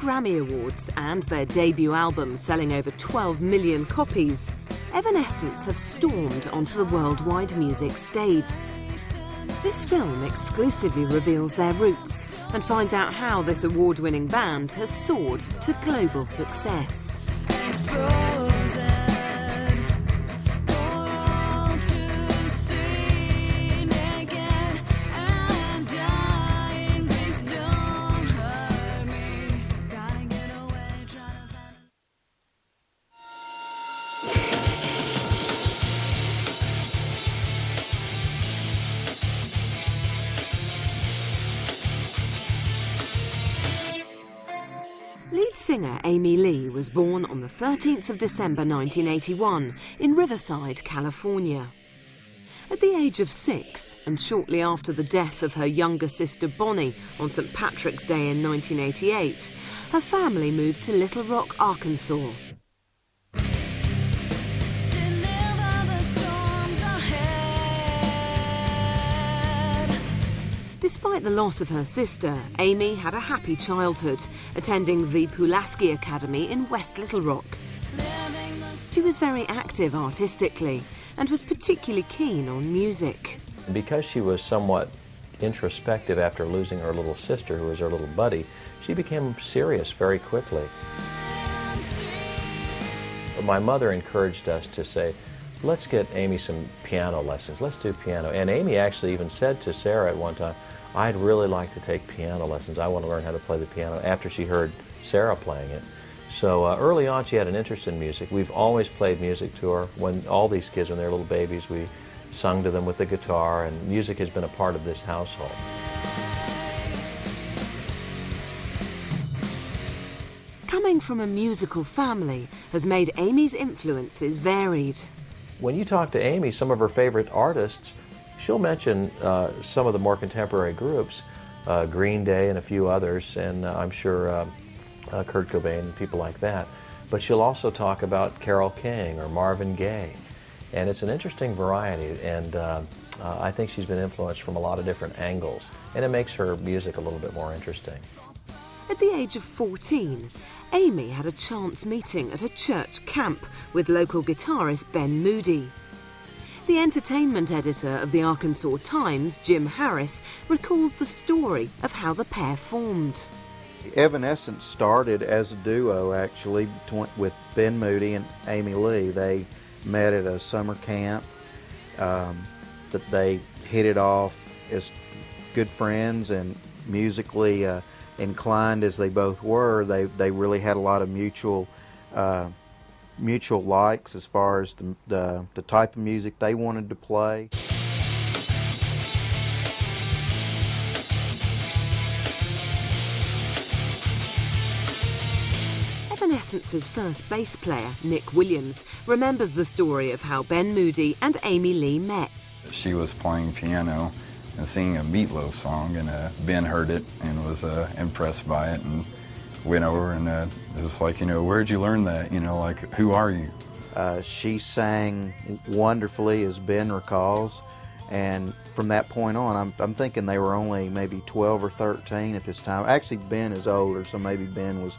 Grammy Awards and their debut album selling over 12 million copies, Evanescence have stormed onto the worldwide music stage. This film exclusively reveals their roots and finds out how this award-winning band has soared to global success. Lead singer Amy Lee was born on the 13th of December 1981 in Riverside, California. At the age of 6, and shortly after the death of her younger sister Bonnie on St. Patrick's Day in 1988, her family moved to Little Rock, Arkansas. Despite the loss of her sister, Amy had a happy childhood, attending the Pulaski Academy in West Little Rock. She was very active artistically and was particularly keen on music. Because she was somewhat introspective after losing her little sister, who was her little buddy, she became serious very quickly. My mother encouraged us to say, let's get Amy some piano lessons, let's do piano. And Amy actually even said to Sarah at one time, I'd really like to take piano lessons. I want to learn how to play the piano, after she heard Sarah playing it. So early on she had an interest in music. We've always played music to her. When all these kids, when they were little babies, we sung to them with the guitar, and music has been a part of this household. Coming from a musical family has made Amy's influences varied. When you talk to Amy, some of her favorite artists, she'll mention some of the more contemporary groups, Green Day and a few others, and I'm sure Kurt Cobain and people like that. But she'll also talk about Carole King or Marvin Gaye. And it's an interesting variety, and I think she's been influenced from a lot of different angles, and it makes her music a little bit more interesting. At the age of 14, Amy had a chance meeting at a church camp with local guitarist Ben Moody. The entertainment editor of the Arkansas Times, Jim Harris, recalls the story of how the pair formed. Evanescence started as a duo, actually, with Ben Moody and Amy Lee. They met at a summer camp. That they hit it off as good friends, and musically inclined as they both were, they really had a lot of mutual likes as far as the type of music they wanted to play. Evanescence's first bass player, Nick Williams, remembers the story of how Ben Moody and Amy Lee met. She was playing piano and singing a Meatloaf song, and Ben heard it and was impressed by it, and went over and just like, where'd you learn that? Like, who are you? She sang wonderfully, as Ben recalls, and from that point on, I'm thinking they were only maybe 12 or 13 at this time. Actually, Ben is older, so maybe Ben was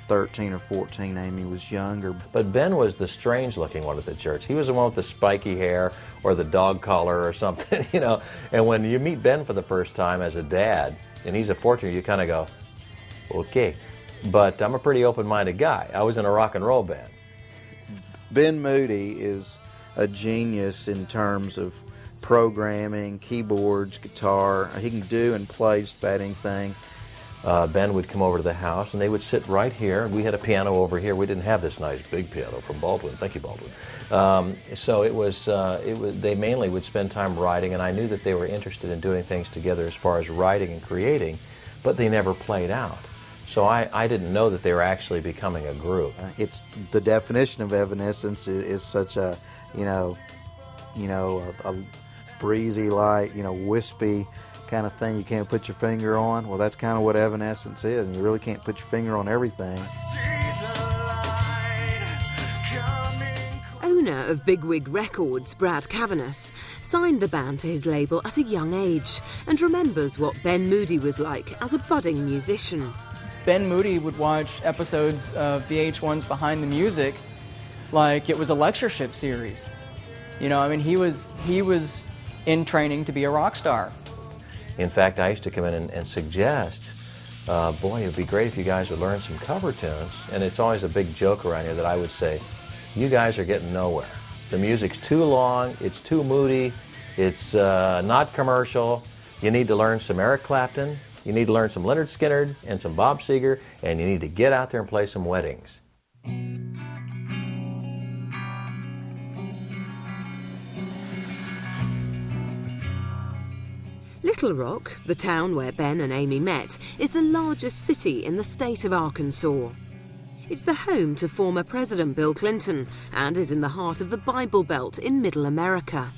13 or 14, Amy was younger. But Ben was the strange-looking one at the church. He was the one with the spiky hair or the dog collar or something, And when you meet Ben for the first time as a dad, and he's a 14, you kind of go, okay. But I'm a pretty open-minded guy. I was in a rock and roll band. Ben Moody is a genius in terms of programming, keyboards, guitar. He can do and play just about anything. Ben would come over to the house, and they would sit right here. We had a piano over here. We didn't have this nice big piano from Baldwin. Thank you, Baldwin. So it was. They mainly would spend time writing, and I knew that they were interested in doing things together as far as writing and creating, but they never played out. So I didn't know that they were actually becoming a group. It's the definition of Evanescence is such a, a breezy, light, wispy kind of thing you can't put your finger on. Well, that's kind of what Evanescence is, and you really can't put your finger on everything. Owner of Bigwig Records, Brad Cavanis, signed the band to his label at a young age and remembers what Ben Moody was like as a budding musician. Ben Moody would watch episodes of VH1's Behind the Music like it was a lectureship series. You know, I mean, he was in training to be a rock star. In fact, I used to come in and suggest, boy, it would be great if you guys would learn some cover tunes. And it's always a big joke around here that I would say, you guys are getting nowhere. The music's too long, it's too moody, it's not commercial. You need to learn some Eric Clapton, you need to learn some Leonard Skinner and some Bob Seger, and you need to get out there and play some weddings. Little Rock, the town where Ben and Amy met, is the largest city in the state of Arkansas. It's the home to former President Bill Clinton and is in the heart of the Bible Belt in Middle America.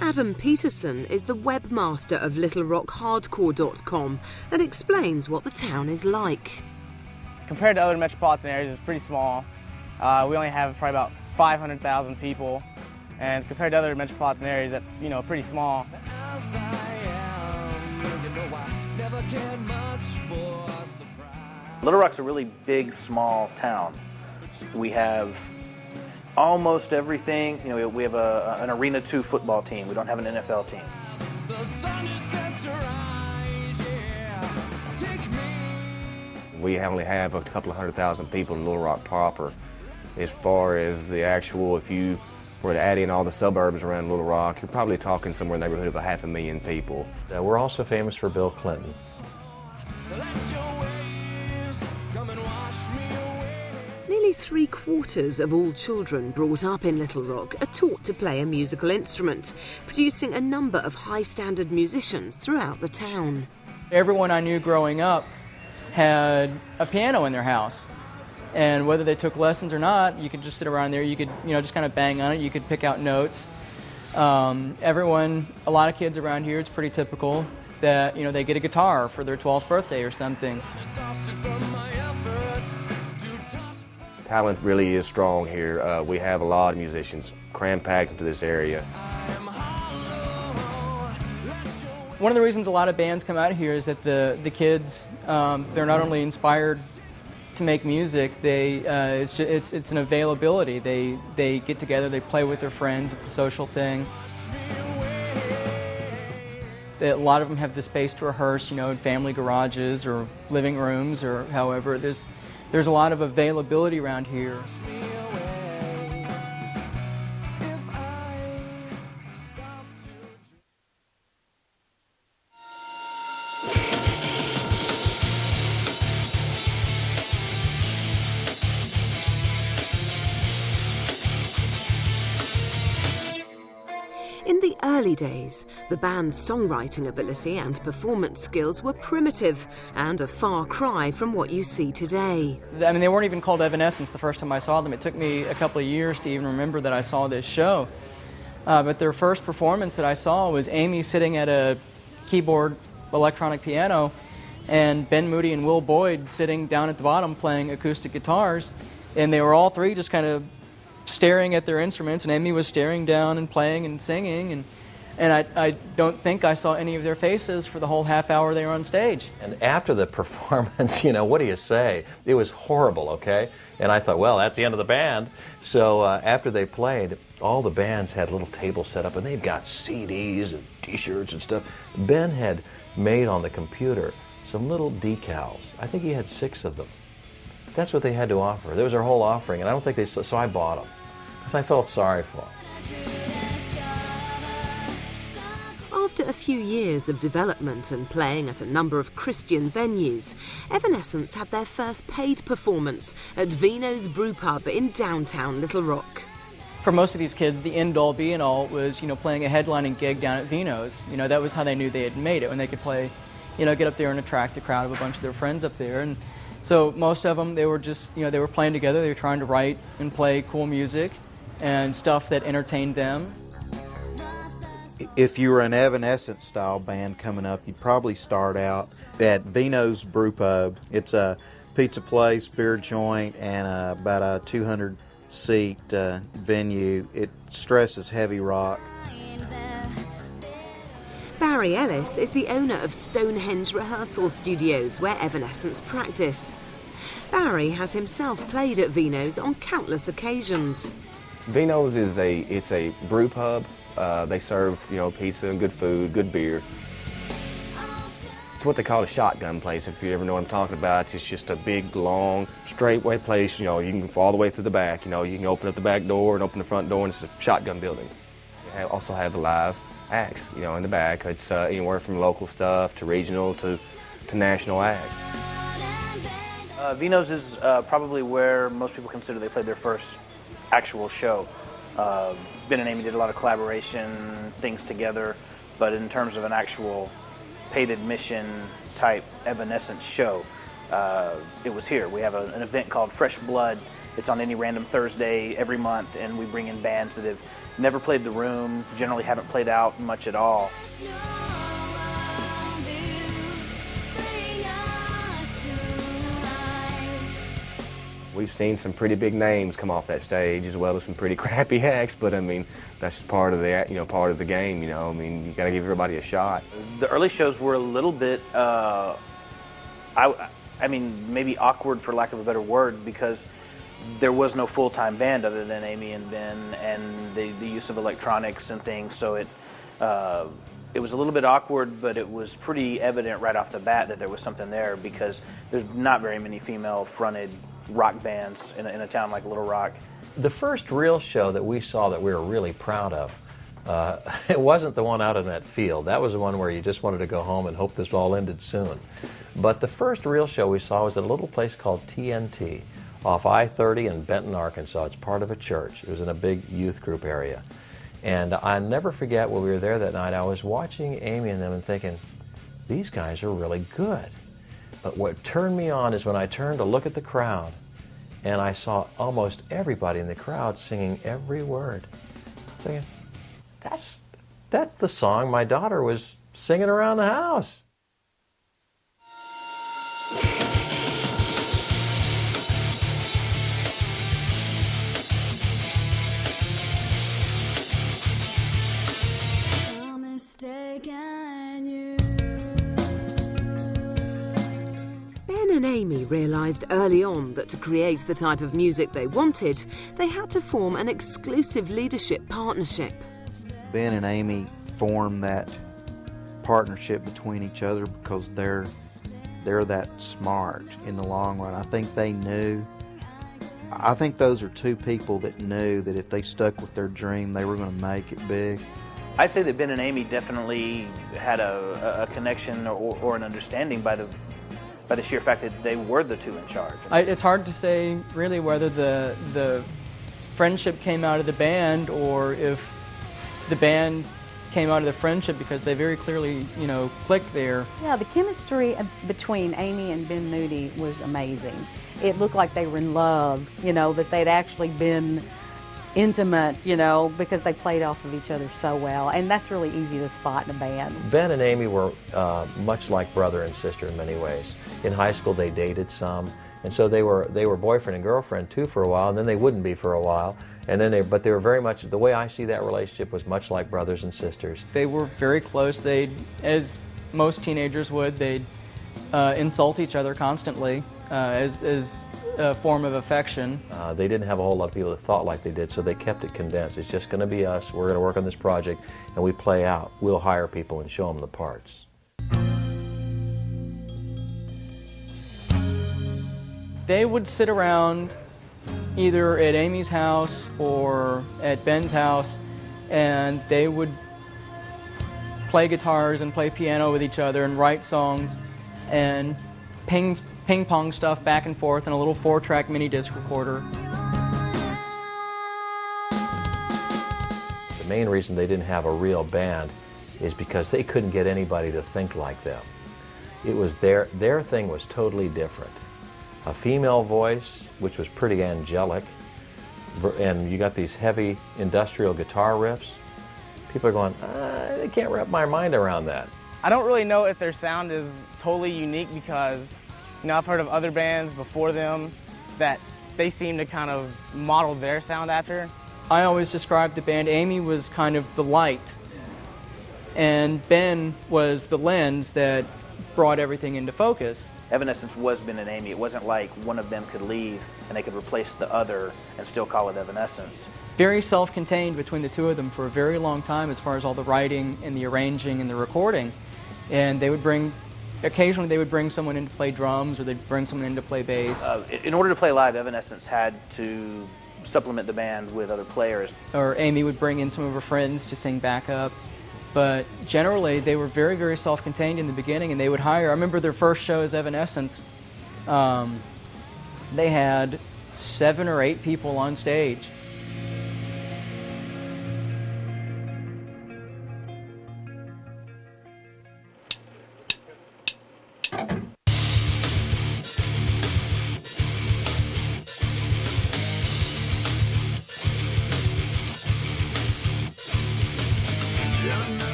Adam Peterson is the webmaster of LittleRockHardcore.com and explains what the town is like. Compared to other metropolitan areas, it's pretty small. We only have probably about 500,000 people. And compared to other metropolitan areas, that's, you know, pretty small. Little Rock's a really big, small town. We have almost everything. You know, we have an Arena 2 football team. We don't have an NFL team. We only have a couple of 100,000 people in Little Rock proper. As far as the actual, if you were to add in all the suburbs around Little Rock, you're probably talking somewhere in the neighborhood of 500,000 people. We're also famous for Bill Clinton. Nearly 3/4 of all children brought up in Little Rock are taught to play a musical instrument, producing a number of high-standard musicians throughout the town. Everyone I knew growing up had a piano in their house. And whether they took lessons or not, you could just sit around there, you could, you know, just kind of bang on it, you could pick out notes. A lot of kids around here, it's pretty typical that, you know, they get a guitar for their 12th birthday or something. Talent really is strong here. We have a lot of musicians cram-packed into this area. One of the reasons a lot of bands come out here is that the kids, they're not only inspired to make music, it's an availability. They get together, they play with their friends, it's a social thing. A lot of them have the space to rehearse, you know, in family garages or living rooms or however. There's a lot of availability around here. In the early days, the band's songwriting ability and performance skills were primitive and a far cry from what you see today. I mean, they weren't even called Evanescence the first time I saw them. It took me a couple of years to even remember that I saw this show. But their first performance that I saw was Amy sitting at a keyboard electronic piano and Ben Moody and Will Boyd sitting down at the bottom playing acoustic guitars. And they were all three just kind of staring at their instruments, and Amy was staring down and playing and singing, and I don't think I saw any of their faces for the whole half hour they were on stage. And after the performance, you know, what do you say? It was horrible, okay? And I thought, well, that's the end of the band. So after they played, all the bands had little tables set up, and they've got CDs and T-shirts and stuff. Ben had made on the computer some little decals. I think he had 6 of them. That's what they had to offer. There was their whole offering, and I don't think they, so I bought them, because I felt sorry for them. After a few years of development and playing at a number of Christian venues, Evanescence had their first paid performance at Vino's Brew Pub in downtown Little Rock. For most of these kids, the end-all be-all was, you know, playing a headlining gig down at Vino's. You know, that was how they knew they had made it, when they could play, you know, get up there and attract a crowd of a bunch of their friends up there. And so most of them, they were just, you know, they were playing together, they were trying to write and play cool music and stuff that entertained them. If you were an Evanescence style band coming up, you'd probably start out at Vino's Brew Pub. It's a pizza place, beer joint, and about a 200-seat venue. It stresses heavy rock. Barry Ellis is the owner of Stonehenge Rehearsal Studios, where Evanescence practice. Barry has himself played at Vino's on countless occasions. Vino's is a brew pub. They serve, pizza and good food, good beer. It's what they call a shotgun place, if you ever know what I'm talking about. It's just a big, long, straightway place. You can go all the way through the back. You can open up the back door and open the front door, and it's a shotgun building. We also have the live acts, in the back. It's anywhere from local stuff to regional to national acts. Vino's is probably where most people consider they played their first actual show. Ben and Amy did a lot of collaboration, things together, but in terms of an actual paid admission type Evanescence show, it was here. We have an event called Fresh Blood. It's on any random Thursday every month, and we bring in bands that have never played the room, generally haven't played out much at all. We've seen some pretty big names come off that stage, as well as some pretty crappy acts. But I mean, that's just part of the part of the game. You got to give everybody a shot. The early shows were a little bit, maybe awkward for lack of a better word, because there was no full-time band other than Amy and Ben, and the use of electronics and things. So it was a little bit awkward, but it was pretty evident right off the bat that there was something there, because there's not very many female-fronted rock bands in a town like Little Rock. The first real show that we saw that we were really proud of, it wasn't the one out in that field. That was the one where you just wanted to go home and hope this all ended soon. But the first real show we saw was at a little place called TNT off I-30 in Benton, Arkansas. It's part of a church. It was in a big youth group area. And I never forget when we were there that night, I was watching Amy and them and thinking, these guys are really good. But what turned me on is when I turned to look at the crowd, and I saw almost everybody in the crowd singing every word. Thinking, that's the song my daughter was singing around the house. Ben and Amy realised early on that to create the type of music they wanted, they had to form an exclusive leadership partnership. Ben and Amy formed that partnership between each other because they're that smart in the long run. I think they knew. I think those are two people that knew that if they stuck with their dream, they were going to make it big. I'd say that Ben and Amy definitely had a connection or an understanding by the sheer fact that they were the two in charge. It's hard to say really whether the friendship came out of the band or if the band came out of the friendship, because they very clearly, clicked there. Yeah, the chemistry between Amy and Ben Moody was amazing. It looked like they were in love, that they'd actually been intimate, because they played off of each other so well, and that's really easy to spot in a band. Ben and Amy were much like brother and sister in many ways. In high school they dated some, and so they were boyfriend and girlfriend too for a while, and then they wouldn't be for a while, and then but they were very much, the way I see that relationship was much like brothers and sisters. They were very close. They'd, as most teenagers would, they'd insult each other constantly as a form of affection. They didn't have a whole lot of people that thought like they did, so they kept it condensed. It's just going to be us. We're going to work on this project, and we play out. We'll hire people and show them the parts. They would sit around either at Amy's house or at Ben's house, and they would play guitars and play piano with each other and write songs and ping pong stuff back and forth in a little 4-track mini disc recorder. The main reason they didn't have a real band is because they couldn't get anybody to think like them. It was their thing was totally different. A female voice, which was pretty angelic, and you got these heavy industrial guitar riffs. People are going, they can't wrap my mind around that. I don't really know if their sound is totally unique because, I've heard of other bands before them that they seem to kind of model their sound after. I always described the band, Amy was kind of the light, and Ben was the lens that brought everything into focus. Evanescence was Ben and Amy. It wasn't like one of them could leave and they could replace the other and still call it Evanescence. Very self-contained between the two of them for a very long time as far as all the writing and the arranging and the recording. And they would bring, occasionally they would bring someone in to play drums, or they'd bring someone in to play bass. In order to play live, Evanescence had to supplement the band with other players. Or Amy would bring in some of her friends to sing backup. But generally, they were very, very self-contained in the beginning, and they would hire, I remember their first show as Evanescence, they had 7 or 8 people on stage.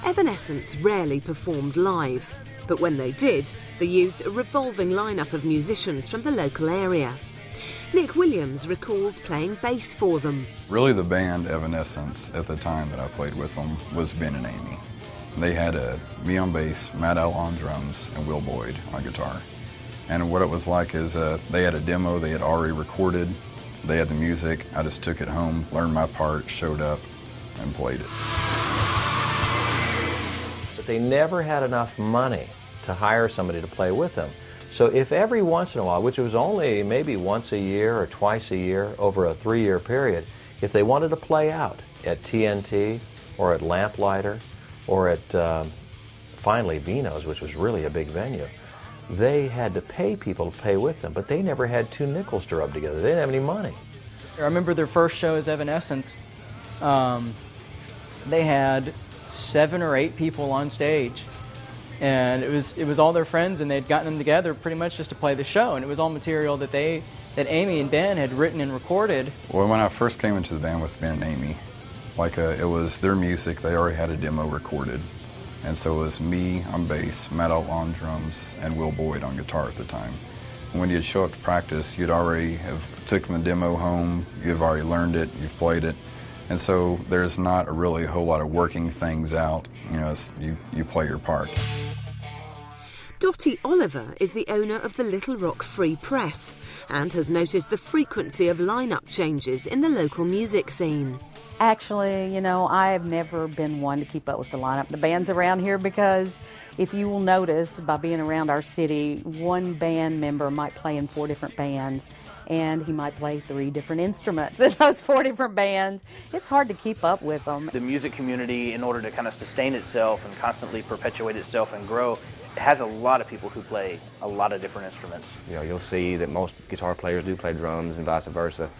Evanescence rarely performed live, but when they did, they used a revolving lineup of musicians from the local area. Nick Williams recalls playing bass for them. Really, the band Evanescence at the time that I played with them was Ben and Amy. They had me on bass, Matt Al on drums, and Will Boyd on guitar. And what it was like is they had a demo they had already recorded. They had the music. I just took it home, learned my part, showed up, and played it. But they never had enough money to hire somebody to play with them. So if every once in a while, which was only maybe once a year or twice a year over a 3-year period, if they wanted to play out at TNT or at Lamplighter or at finally Vino's, which was really a big venue, they had to pay people to play with them, but they never had 2 nickels to rub together. They didn't have any money. I remember their first show as Evanescence. They had 7 or 8 people on stage, and it was all their friends, and they'd gotten them together pretty much just to play the show, and it was all material that Amy and Ben had written and recorded. Well, when I first came into the band with Ben and Amy, it was their music. They already had a demo recorded, and so it was me on bass, Matt Alt on drums, and Will Boyd on guitar at the time. And when you'd show up to practice, you'd already have taken the demo home. You've already learned it. You've played it. And so there's not really a whole lot of working things out. You know, you play your part. Dottie Oliver is the owner of the Little Rock Free Press and has noticed the frequency of lineup changes in the local music scene. Actually, you know, I have never been one to keep up with the lineup, the bands around here, because if you will notice by being around our city, one band member might play in 4 different bands, and he might play 3 different instruments in those 4 different bands. It's hard to keep up with them. The music community, in order to kind of sustain itself and constantly perpetuate itself and grow, it has a lot of people who play a lot of different instruments. You know, you'll see that most guitar players do play drums and vice versa.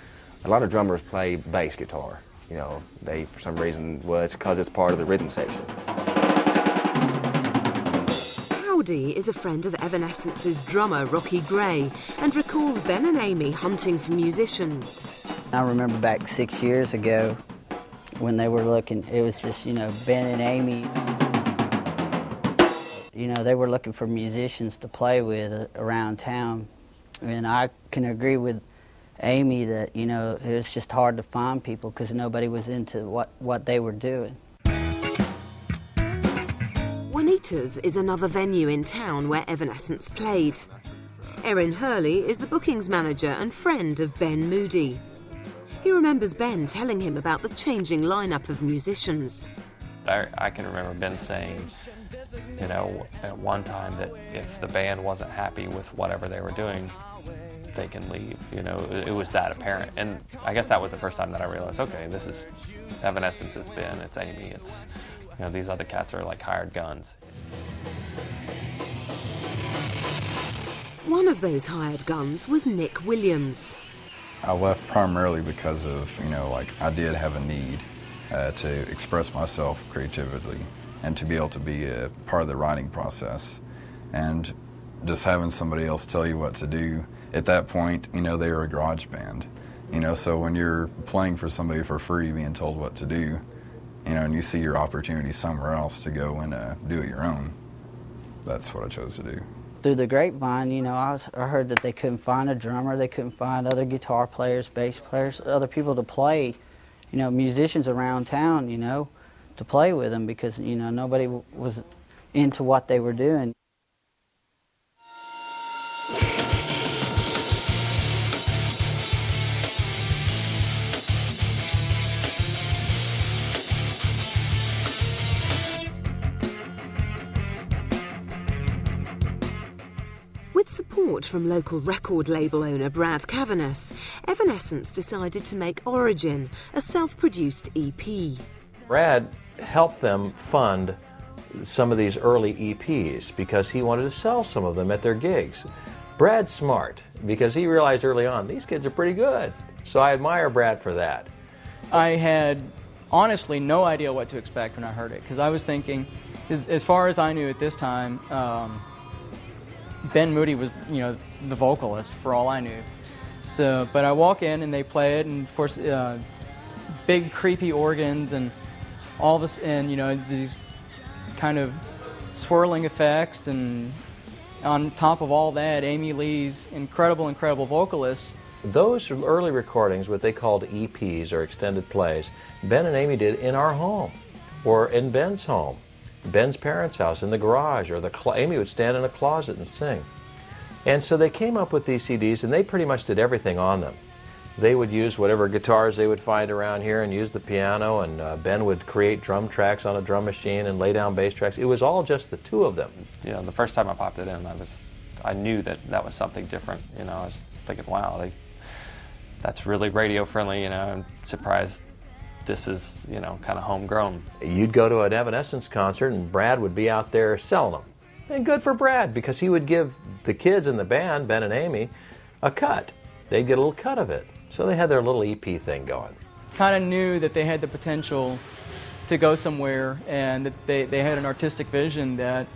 A lot of drummers play bass guitar. You know, they, for some reason, well, it's because it's part of the rhythm section. Howdy is a friend of Evanescence's drummer, Rocky Gray, and recalls Ben and Amy hunting for musicians. I remember back 6 years ago when they were looking, it was just, you know, Ben and Amy. You know, they were looking for musicians to play with around town. And I can agree with Amy that, you know, it was just hard to find people because nobody was into what they were doing. Juanita's is another venue in town where Evanescence played. Erin Hurley is the bookings manager and friend of Ben Moody. He remembers Ben telling him about the changing lineup of musicians. I can remember Ben saying, you know, at one time that if the band wasn't happy with whatever they were doing, they can leave. You know, it was that apparent. And I guess that was the first time that I realized, okay, this is Evanescence, it's Ben, it's Amy, it's, you know, these other cats are like hired guns. One of those hired guns was Nick Williams. I left primarily because of, you know, like I did have a need to express myself creatively and to be able to be a part of the writing process. And just having somebody else tell you what to do, at that point, you know, they were a garage band. You know, so when you're playing for somebody for free, being told what to do, you know, and you see your opportunity somewhere else to go and do it your own, that's what I chose to do. Through the grapevine, you know, I heard that they couldn't find a drummer, they couldn't find other guitar players, bass players, other people to play, you know, musicians around town, you know, to play with them because, you know, nobody was into what they were doing. With support from local record label owner Brad Cavanis, Evanescence decided to make Origin, a self-produced EP. Brad helped them fund some of these early EPs because he wanted to sell some of them at their gigs. Brad's smart because he realized early on, these kids are pretty good. So I admire Brad for that. I had honestly no idea what to expect when I heard it, because I was thinking, as far as I knew at this time, Ben Moody was, you know, the vocalist for all I knew. So, but I walk in and they play it, and of course, big creepy organs and all this, and you know, these kind of swirling effects, and on top of all that, Amy Lee's incredible vocalist. Those early recordings, what they called EPs or extended plays, Ben and Amy did in our home or in Ben's home. Ben's parents' house, in the garage, or Amy would stand in a closet and sing. And so they came up with these CDs, and they pretty much did everything on them. They would use whatever guitars they would find around here and use the piano, and Ben would create drum tracks on a drum machine and lay down bass tracks. It was all just the two of them. You know, the first time I popped it in, I knew that was something different. You know, I was thinking, wow, that's really radio friendly. You know, I'm surprised this is, you know, kind of homegrown. You'd go to an Evanescence concert and Brad would be out there selling them. And good for Brad, because he would give the kids in the band, Ben and Amy, a cut. They'd get a little cut of it. So they had their little EP thing going. Kind of knew that they had the potential to go somewhere, and that they had an artistic vision that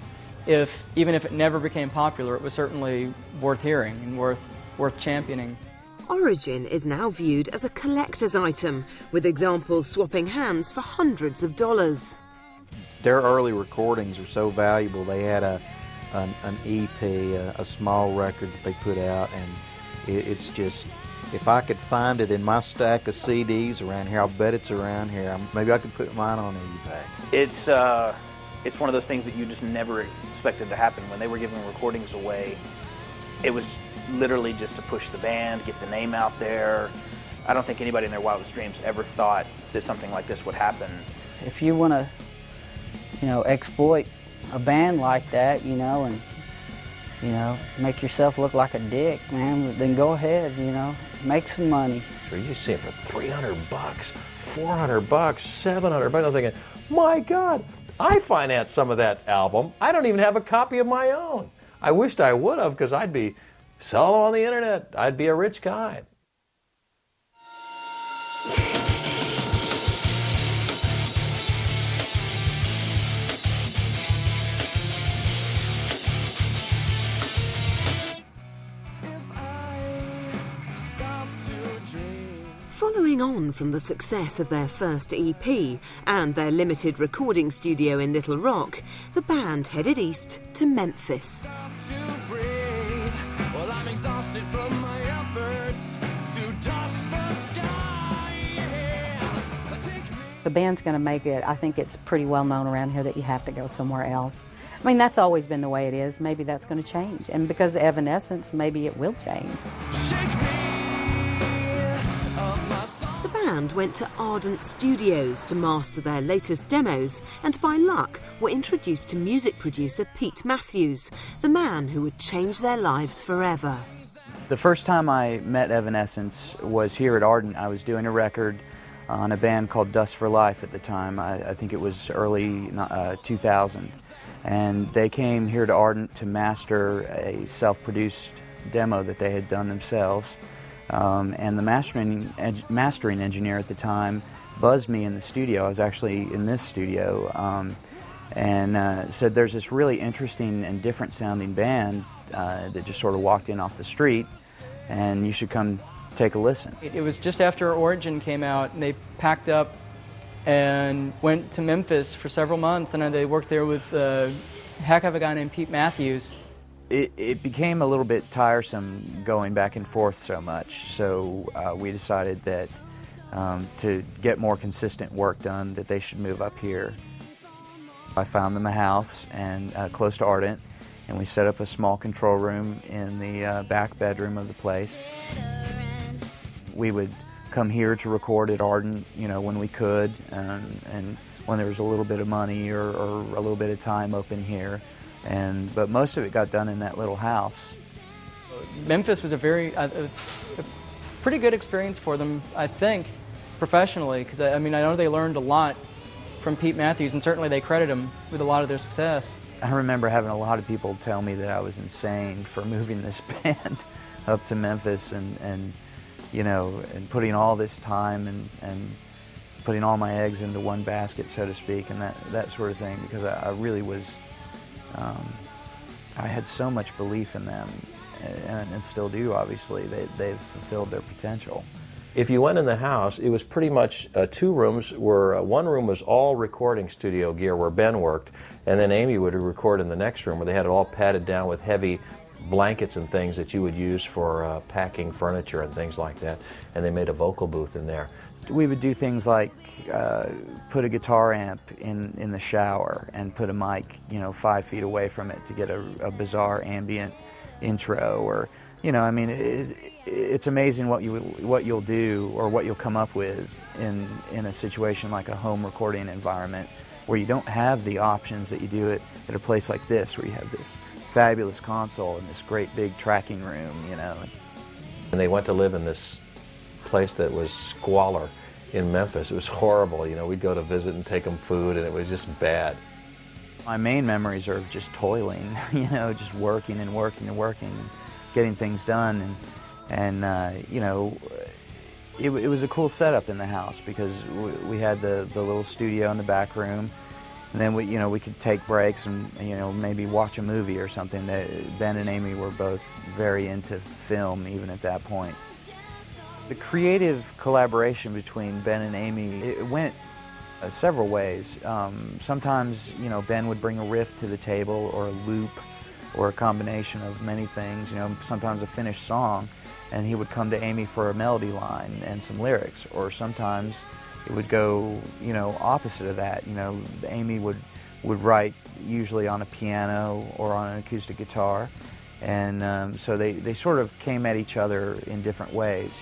even if it never became popular, it was certainly worth hearing and worth championing. Origin is now viewed as a collector's item, with examples swapping hands for hundreds of dollars. Their early recordings are so valuable. They had an EP, a small record that they put out, and it's just, if I could find it in my stack of CDs around here, I'll bet it's around here. Maybe I could put mine on eBay. It's one of those things that you just never expected to happen. When they were giving recordings away, it was literally just to push the band, get the name out there. I don't think anybody in their wildest dreams ever thought that something like this would happen. If you want to, you know, exploit a band like that, you know, and, you know, make yourself look like a dick, man, then go ahead, you know, make some money. Sure, you see it for $300, $400, $700. I'm thinking, my God, I financed some of that album. I don't even have a copy of my own. I wished I would have, because I'd be selling on the internet. I'd be a rich guy. Following on from the success of their first EP and their limited recording studio in Little Rock, the band headed east to Memphis. The band's going to make it. I think it's pretty well known around here that you have to go somewhere else. I mean, that's always been the way it is. Maybe that's going to change. And because of Evanescence, maybe it will change. The band went to Ardent Studios to master their latest demos, and by luck were introduced to music producer Pete Matthews, the man who would change their lives forever. The first time I met Evanescence was here at Ardent. I was doing a record on a band called Dust for Life at the time. I think it was early 2000. And they came here to Ardent to master a self-produced demo that they had done themselves. And the mastering engineer at the time buzzed me in the studio. I was actually in this studio, and said there's this really interesting and different sounding band that just sort of walked in off the street, and you should come take a listen. It was just after Origin came out, and they packed up and went to Memphis for several months, and they worked there with a heck of a guy named Pete Matthews. It became a little bit tiresome going back and forth so much, so we decided that to get more consistent work done, that they should move up here. I found them a house and close to Ardent, and we set up a small control room in the back bedroom of the place. We would come here to record at Ardent, when we could, and when there was a little bit of money or a little bit of time open here. But most of it got done in that little house. Memphis was a pretty good experience for them, I think, professionally, because I know they learned a lot from Pete Matthews, and certainly they credit him with a lot of their success. I remember having a lot of people tell me that I was insane for moving this band up to Memphis and putting all this time and putting all my eggs into one basket, so to speak, and that sort of thing, because I really was, I had so much belief in them, and still do, obviously. They've fulfilled their potential. If you went in the house, it was pretty much 2 rooms where one room was all recording studio gear where Ben worked, and then Amy would record in the next room where they had it all padded down with heavy blankets and things that you would use for packing furniture and things like that, and they made a vocal booth in there. We would do things like put a guitar amp in the shower and put a mic 5 feet away from it to get a bizarre ambient intro, or it's amazing what you'll do or what you'll come up with in a situation like a home recording environment where you don't have the options that you do it at a place like this, where you have this fabulous console and this great big tracking room, And they went to live in this place that was squalor in Memphis. It was horrible. We'd go to visit and take them food, and it was just bad. My main memories are of just toiling, just working and working and working, getting things done, and it was a cool setup in the house because we had the little studio in the back room, and then we could take breaks and maybe watch a movie or something. Ben and Amy were both very into film even at that point. The creative collaboration between Ben and Amy, it went several ways. Sometimes, Ben would bring a riff to the table, or a loop, or a combination of many things, sometimes a finished song, and he would come to Amy for a melody line and some lyrics. Or sometimes it would go, opposite of that. Amy would write usually on a piano or on an acoustic guitar, and so they sort of came at each other in different ways,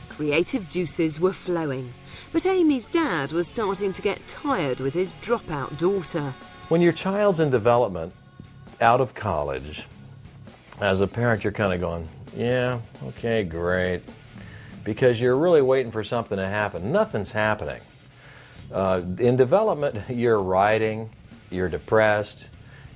Creative juices were flowing, but Amy's dad was starting to get tired with his dropout daughter. When your child's in development, out of college, as a parent you're kind of going, yeah, okay, great, because you're really waiting for something to happen. Nothing's happening. In development, you're writing, you're depressed,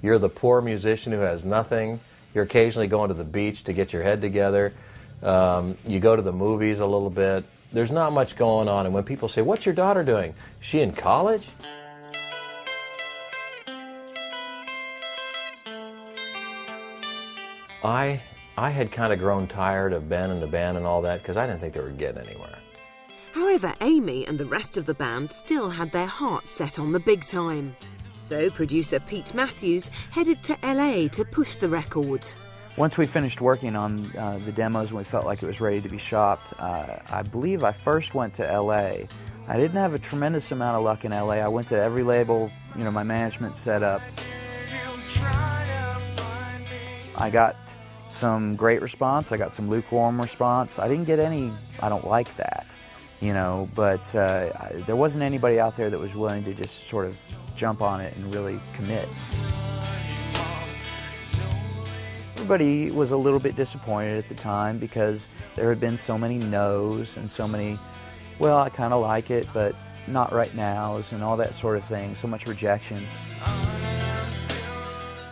you're the poor musician who has nothing, you're occasionally going to the beach to get your head together. You go to the movies a little bit. There's not much going on, and when people say, "What's your daughter doing? Is she in college?" I had kind of grown tired of Ben and the band and all that because I didn't think they were getting anywhere. However, Amy and the rest of the band still had their hearts set on the big time. So producer Pete Matthews headed to LA to push the record. Once we finished working on the demos and we felt like it was ready to be shopped, I believe I first went to LA. I didn't have a tremendous amount of luck in LA. I went to every label, my management set up. I got some great response. I got some lukewarm response. I didn't get any, I don't like that, but there wasn't anybody out there that was willing to just sort of jump on it and really commit. Everybody was a little bit disappointed at the time because there had been so many no's and so many, well, I kind of like it, but not right nows and all that sort of thing, so much rejection.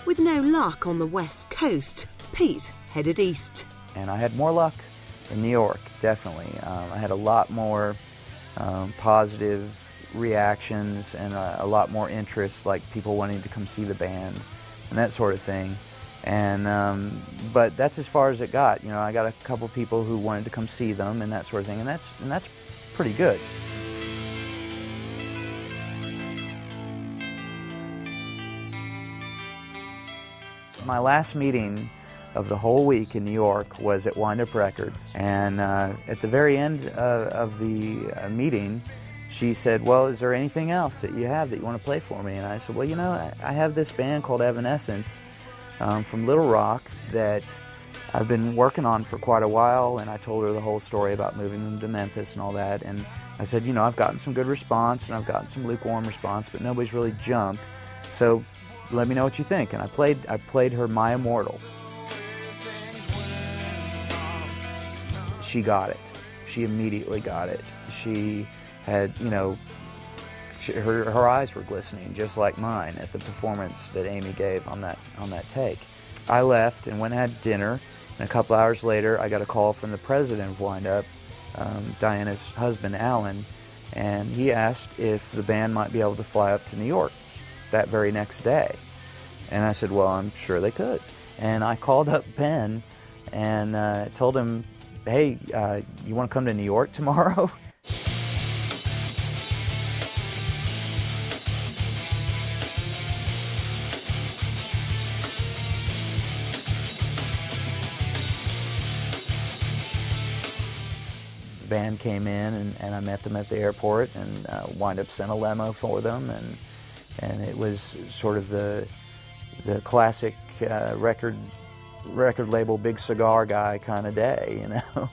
With no luck on the West Coast, Pete headed east. And I had more luck in New York, definitely. I had a lot more positive reactions and a lot more interest, like people wanting to come see the band and that sort of thing. And but that's as far as it got. I got a couple people who wanted to come see them and that sort of thing, and that's pretty good. My last meeting of the whole week in New York was at Wind Up Records. And at the very end of the meeting, she said, well, is there anything else that you have that you want to play for me? And I said, well, you know, I have this band called Evanescence from Little Rock that I've been working on for quite a while. And I told her the whole story about moving them to Memphis and all that. And I said, you know, I've gotten some good response and I've gotten some lukewarm response, but nobody's really jumped. So let me know what you think. And I played her My Immortal. She got it. She immediately got it. She had, you know, her eyes were glistening just like mine at the performance that Amy gave on that take. I left and went and had dinner, and a couple hours later I got a call from the president of Wind Up, Diana's husband Alan, and he asked if the band might be able to fly up to New York that very next day. And I said, well, I'm sure they could. And I called up Ben and told him, hey, you want to come to New York tomorrow? The band came in and I met them at the airport and Wind Up sent a limo for them, and it was sort of the classic record label big cigar guy kind of day, you know.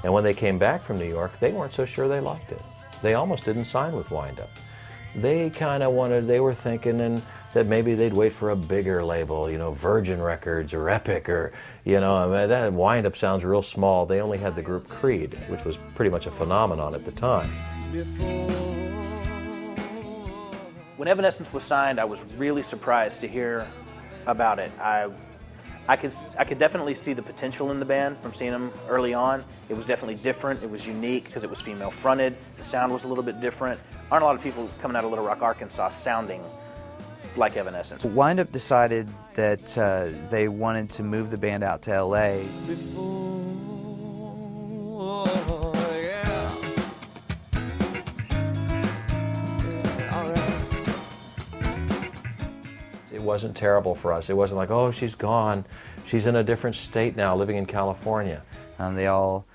And when they came back from New York, they weren't so sure they liked it. They almost didn't sign with Wind Up. They kind of they were thinking that maybe they'd wait for a bigger label, you know, Virgin Records or Epic, or, you know, I mean, that Wind Up sounds real small. They only had the group Creed, which was pretty much a phenomenon at the time. When Evanescence was signed, I was really surprised to hear about it. I could definitely see the potential in the band from seeing them early on. It was definitely different. It was unique because it was female fronted. The sound was a little bit different. Aren't a lot of people coming out of Little Rock, Arkansas sounding like Evanescence. Wind Up decided that they wanted to move the band out to LA. It wasn't terrible for us. It wasn't like, oh, she's gone. She's in a different state now, living in California. They all,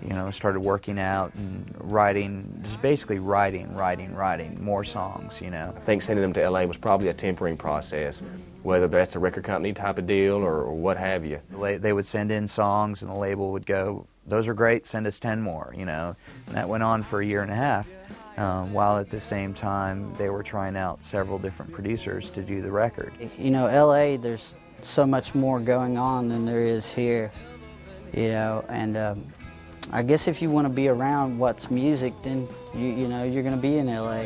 you know, started working out and writing, just basically writing more songs, you know. I think sending them to LA was probably a tempering process, whether that's a record company type of deal or what have you. They would send in songs and the label would go, those are great, send us 10 more, you know. And that went on for a year and a half, while at the same time they were trying out several different producers to do the record. You know, LA, there's so much more going on than there is here, you know, and I guess if you want to be around what's music, then you know you're going to be in LA.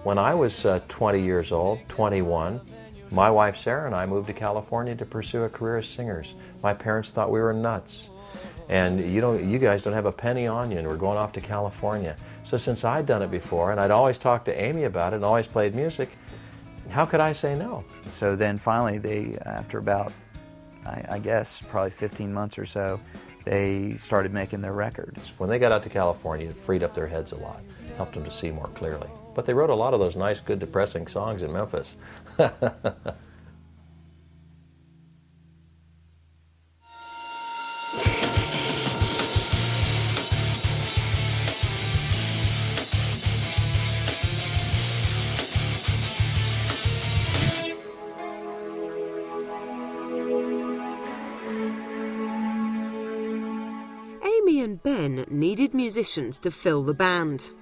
When I was 20 years old, 21, my wife Sarah and I moved to California to pursue a career as singers. My parents thought we were nuts. And you guys don't have a penny on you, and we're going off to California. So since I'd done it before, and I'd always talked to Amy about it and always played music, how could I say no? So then finally they, after about, I guess, probably 15 months or so, they started making their record. When they got out to California, it freed up their heads a lot, helped them to see more clearly. But they wrote a lot of those nice, good, depressing songs in Memphis. Amy and Ben needed musicians to fill the band.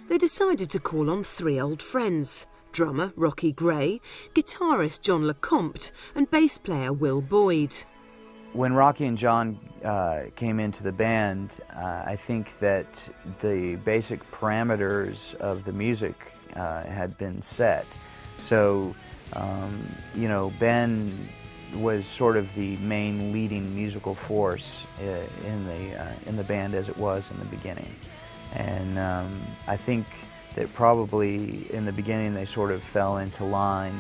They decided to call on three old friends: drummer Rocky Gray, guitarist John LeCompte, and bass player Will Boyd. When Rocky and John came into the band, I think that the basic parameters of the music had been set. So, you know, Ben was sort of the main leading musical force in the band as it was in the beginning. And I think that probably in the beginning they sort of fell into line.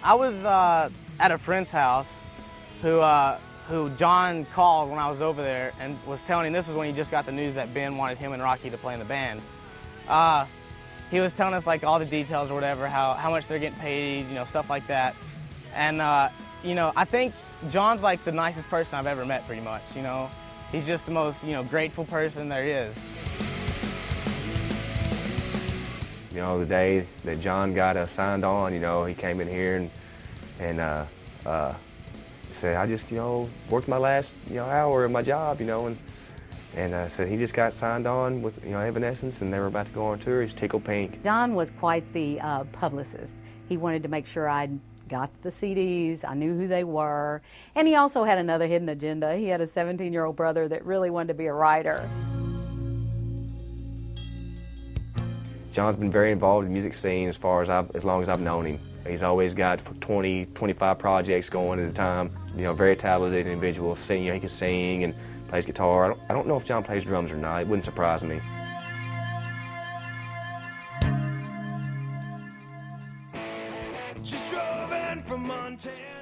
I was at a friend's house who who John called when I was over there and was telling him, this was when he just got the news that Ben wanted him and Rocky to play in the band. He was telling us like all the details or whatever, how much they're getting paid, you know, stuff like that. And you know, I think John's like the nicest person I've ever met, pretty much. You know, he's just the most, you know, grateful person there is. You know, the day that John got signed on, you know, he came in here and said, I just, you know, worked my last, you know, hour of my job, you know, and said he just got signed on with, you know, Evanescence, and they were about to go on tour. He's tickled pink. John was quite the publicist. He wanted to make sure I got the CDs, I knew who they were, and he also had another hidden agenda. He had a 17-year-old brother that really wanted to be a writer. John's been very involved in the music scene as long as I've known him. He's always got 20, 25 projects going at a time. You know, very talented individual. You know, he can sing and plays guitar. I don't know if John plays drums or not. It wouldn't surprise me.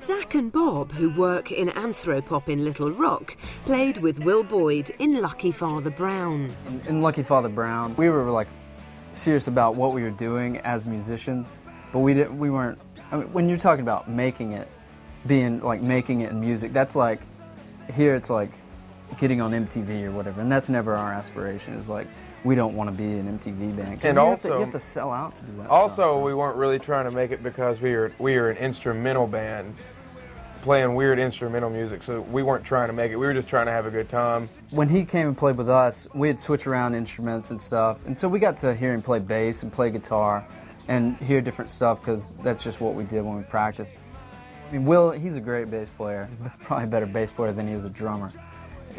Zach and Bob, who work in Anthropop in Little Rock, played with Will Boyd in Lucky Father Brown. In Lucky Father Brown, we were like serious about what we were doing as musicians, but we weren't. I mean, when you're talking about making it, being like making it in music, that's like here it's like getting on MTV or whatever, and that's never our aspiration. It's like we don't want to be an MTV band. And you also, have to sell out to do that. Also, stuff, so. We weren't really trying to make it because we were an instrumental band playing weird instrumental music, so we weren't trying to make it. We were just trying to have a good time. When he came and played with us, we'd switch around instruments and stuff, and so we got to hear him play bass and play guitar and hear different stuff because that's just what we did when we practiced. I mean, Will, he's a great bass player. He's probably a better bass player than he is a drummer,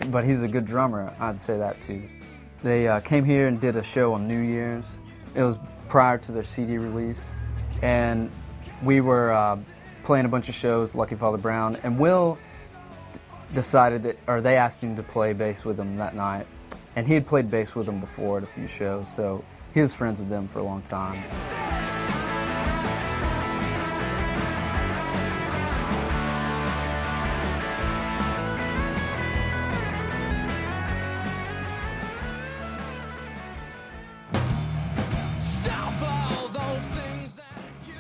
but he's a good drummer, I'd say that too. They came here and did a show on New Year's. It was prior to their CD release, and we were playing a bunch of shows, Lucky Father Brown, and Will decided that, or they asked him to play bass with them that night, and he had played bass with them before at a few shows, so he was friends with them for a long time.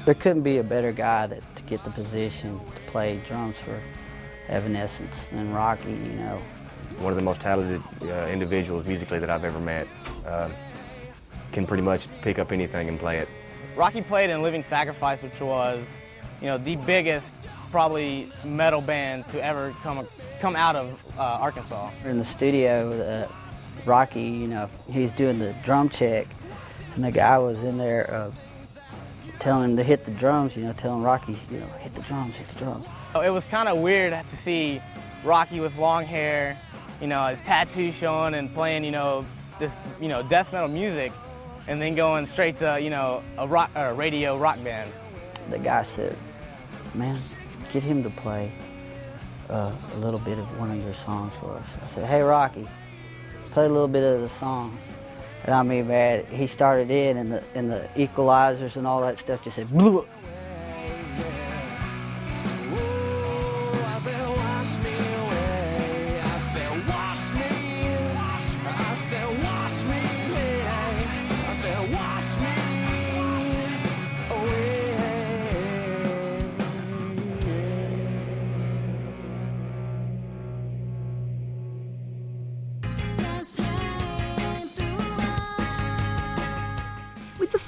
There couldn't be a better guy to get the position to play drums for Evanescence than Rocky, you know. One of the most talented individuals musically that I've ever met. Can pretty much pick up anything and play it. Rocky played in Living Sacrifice, which was, you know, the biggest, probably, metal band to ever come out of Arkansas. In the studio, Rocky, you know, he's doing the drum check, and the guy was in there telling him to hit the drums, you know, telling Rocky, you know, hit the drums, hit the drums. It was kind of weird to see Rocky with long hair, you know, his tattoo showing and playing, you know, this, you know, death metal music, and then going straight to, you know, a radio rock band. The guy said, man, get him to play a little bit of one of your songs for us. I said, hey, Rocky, play a little bit of the song. And I mean, man, he started in, and the equalizers and all that stuff just said, blew.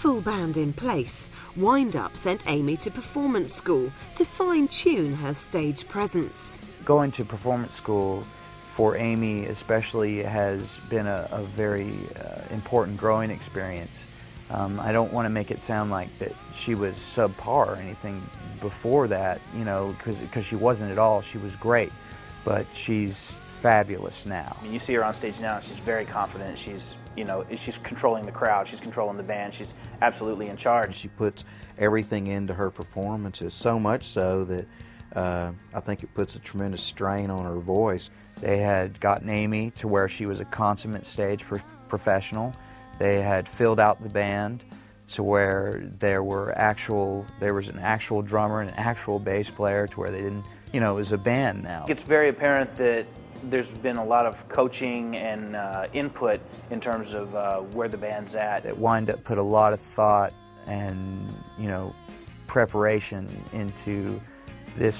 Full band in place, Wind Up sent Amy to performance school to fine-tune her stage presence. Going to performance school for Amy especially has been a very important growing experience. I don't want to make it sound like that she was subpar or anything before that, you know, because she wasn't at all. She was great, but she's fabulous now. You see her on stage now, she's very confident. She's, you know, she's controlling the crowd, she's controlling the band, she's absolutely in charge. She puts everything into her performances, so much so that I think it puts a tremendous strain on her voice. They had gotten Amy to where she was a consummate stage professional. They had filled out the band to where there was an actual drummer and an actual bass player, to where they didn't you know, as a band now. It's very apparent that there's been a lot of coaching and input in terms of where the band's at. It wind up put a lot of thought and, you know, preparation into this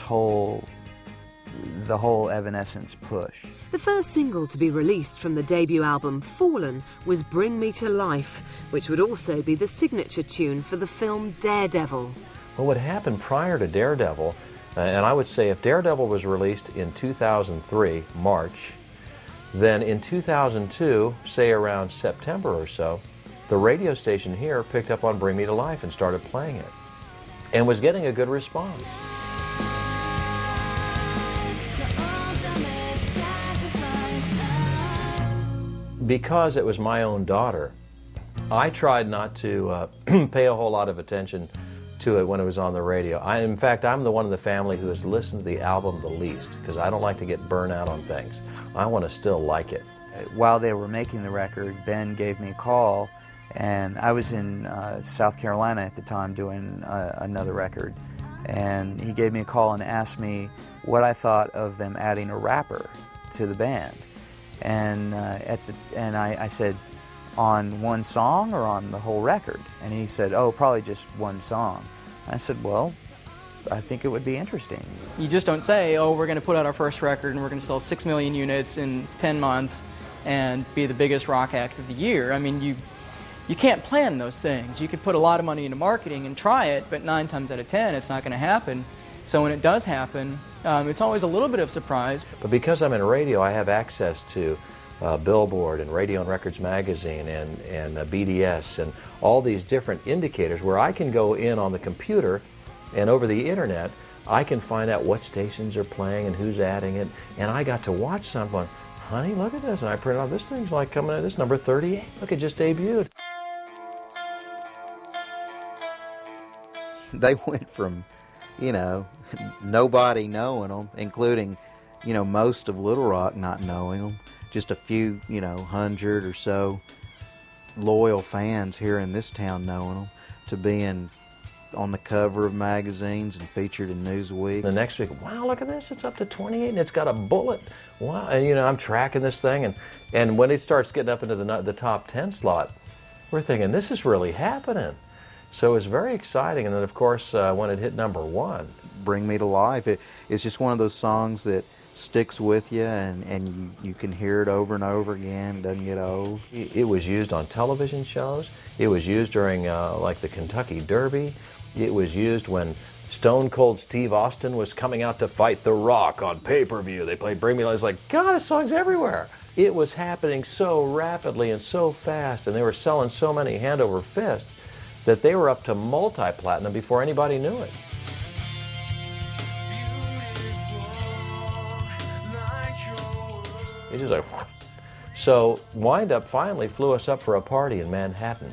the whole Evanescence push. The first single to be released from the debut album, Fallen, was Bring Me to Life, which would also be the signature tune for the film Daredevil. Well, what happened prior to Daredevil, and I would say if Daredevil was released in 2003, March, then in 2002, say around September or so, the radio station here picked up on Bring Me to Life and started playing it, and was getting a good response. Because it was my own daughter, I tried not to pay a whole lot of attention to it when it was on the radio. In fact, I'm the one in the family who has listened to the album the least, because I don't like to get burnt out on things. I want to still like it. While they were making the record, Ben gave me a call, and I was in South Carolina at the time doing another record, and he gave me a call and asked me what I thought of them adding a rapper to the band. And I said, on one song or on the whole record? And he said, oh, probably just one song. I said, well, I think it would be interesting. You just don't say, oh, we're going to put out our first record and we're going to sell 6 million units in 10 months and be the biggest rock act of the year. I mean, you can't plan those things. You could put a lot of money into marketing and try it, but 9 times out of 10, it's not going to happen. So when it does happen, it's always a little bit of surprise. But because I'm in radio, I have access to Billboard and Radio and Records Magazine and BDS and all these different indicators where I can go in on the computer and over the internet, I can find out what stations are playing and who's adding it. And I got to watch someone, honey, look at this. And I printed out, this thing's like coming in, this number 38. Look, it just debuted. They went from, you know, nobody knowing them, including, you know, most of Little Rock not knowing them, just a few, you know, 100 or so loyal fans here in this town knowing them, to being on the cover of magazines and featured in Newsweek. The next week, wow, look at this, it's up to 28 and it's got a bullet. Wow, and you know, I'm tracking this thing, and when it starts getting up into the top 10 slot, we're thinking, this is really happening. So it was very exciting, and then of course, when it hit number 1. Bring Me to Life, it's just one of those songs that sticks with you, and you can hear it over and over again. It doesn't get old. It was used on television shows. It was used during like the Kentucky Derby. It was used when Stone Cold Steve Austin was coming out to fight The Rock on pay-per-view. They played Bring Me to Life. It's like, God, this song's everywhere. It was happening so rapidly and so fast, and they were selling so many hand over fist that they were up to multi-platinum before anybody knew it. It was like, what? So Wind Up finally flew us up for a party in Manhattan.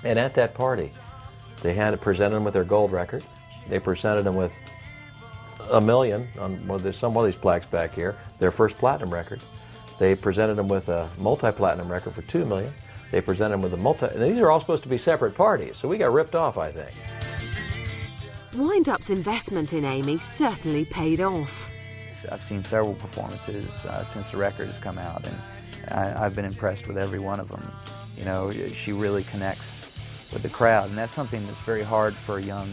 And at that party, they had presented them with their gold record. They presented them with $1 million on there's some of these plaques back here, their first platinum record. They presented them with a multi-platinum record for $2 million. They presented them with and these are all supposed to be separate parties, so we got ripped off, I think. Wind Up's investment in Amy certainly paid off. I've seen several performances since the record has come out, and I've been impressed with every one of them. You know, she really connects with the crowd, and that's something that's very hard for a young,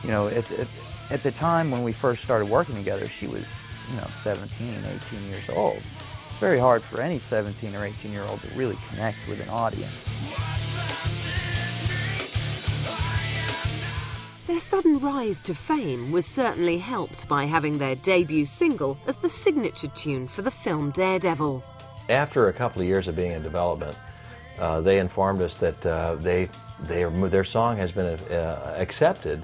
you know, at the time when we first started working together, she was, you know, 17, 18 years old. It's very hard for any 17 or 18-year-old to really connect with an audience. Their sudden rise to fame was certainly helped by having their debut single as the signature tune for the film Daredevil. After a couple of years of being in development, they informed us that their song has been accepted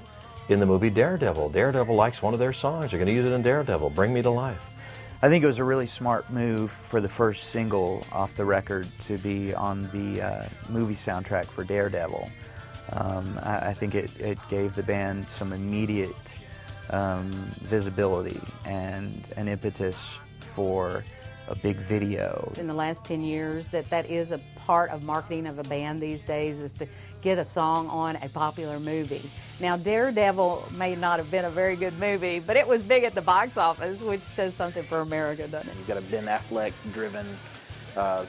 in the movie Daredevil. Daredevil likes one of their songs. They're going to use it in Daredevil, Bring Me to Life. I think it was a really smart move for the first single off the record to be on the movie soundtrack for Daredevil. I think it gave the band some immediate visibility and an impetus for a big video. In the last 10 years, that is a part of marketing of a band these days, is to get a song on a popular movie. Now, Daredevil may not have been a very good movie, but it was big at the box office, which says something for America, doesn't it? You've got a Ben Affleck-driven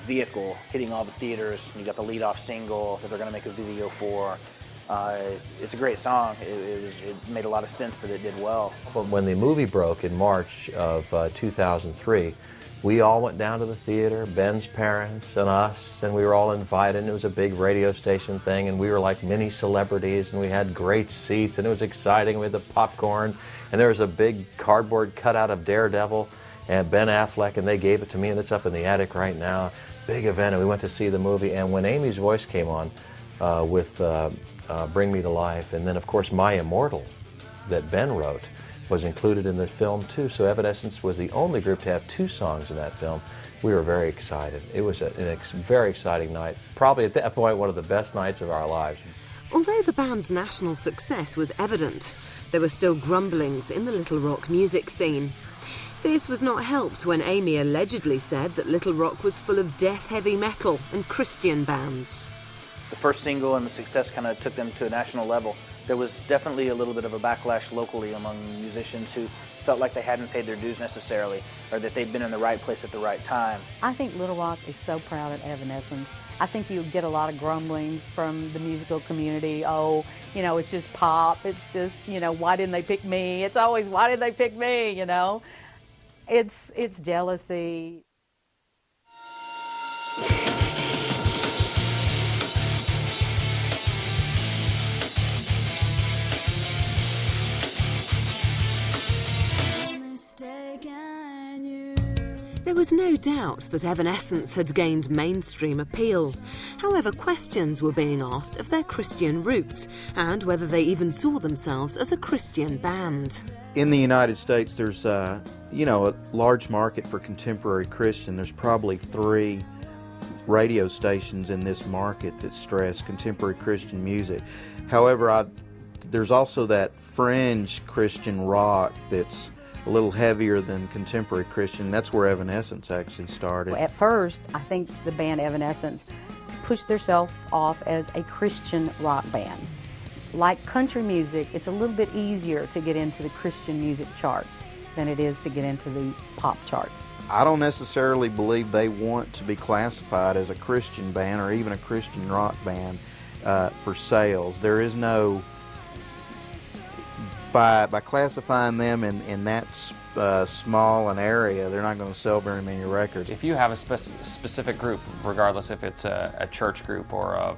vehicle hitting all the theaters. You got the lead-off single that they're going to make a video for. It's a great song. It made a lot of sense that it did well. But when the movie broke in March of 2003, we all went down to the theater, Ben's parents and us, and we were all invited, and it was a big radio station thing, and we were like mini celebrities, and we had great seats, and it was exciting. We had the popcorn, and there was a big cardboard cutout of Daredevil and Ben Affleck, and they gave it to me, and it's up in the attic right now. Big event, and we went to see the movie, and when Amy's voice came on with Bring Me to Life, and then of course My Immortal that Ben wrote, was included in the film too. So Evanescence was the only group to have 2 songs in that film. We were very excited. It was a very exciting night. Probably at that point one of the best nights of our lives. Although the band's national success was evident, there were still grumblings in the Little Rock music scene. This was not helped when Amy allegedly said that Little Rock was full of death heavy metal and Christian bands. The first single and the success kind of took them to a national level. There was definitely a little bit of a backlash locally among musicians who felt like they hadn't paid their dues necessarily, or that they'd been in the right place at the right time. I think Little Rock is so proud of Evanescence. I think you get a lot of grumblings from the musical community. Oh, you know, it's just pop. It's just, you know, why didn't they pick me? It's always, why did they pick me, you know? It's jealousy. There was no doubt that Evanescence had gained mainstream appeal. However, questions were being asked of their Christian roots and whether they even saw themselves as a Christian band. In the United States, there's a large market for contemporary Christian. There's probably 3 radio stations in this market that stress contemporary Christian music. However, there's also that fringe Christian rock that's a little heavier than contemporary Christian. That's where Evanescence actually started. At first, I think the band Evanescence pushed themselves off as a Christian rock band. Like country music, it's a little bit easier to get into the Christian music charts than it is to get into the pop charts. I don't necessarily believe they want to be classified as a Christian band or even a Christian rock band for sales. There is no, by classifying them in that small an area, they're not going to sell very many records. If you have a specific group, regardless if it's a church group or a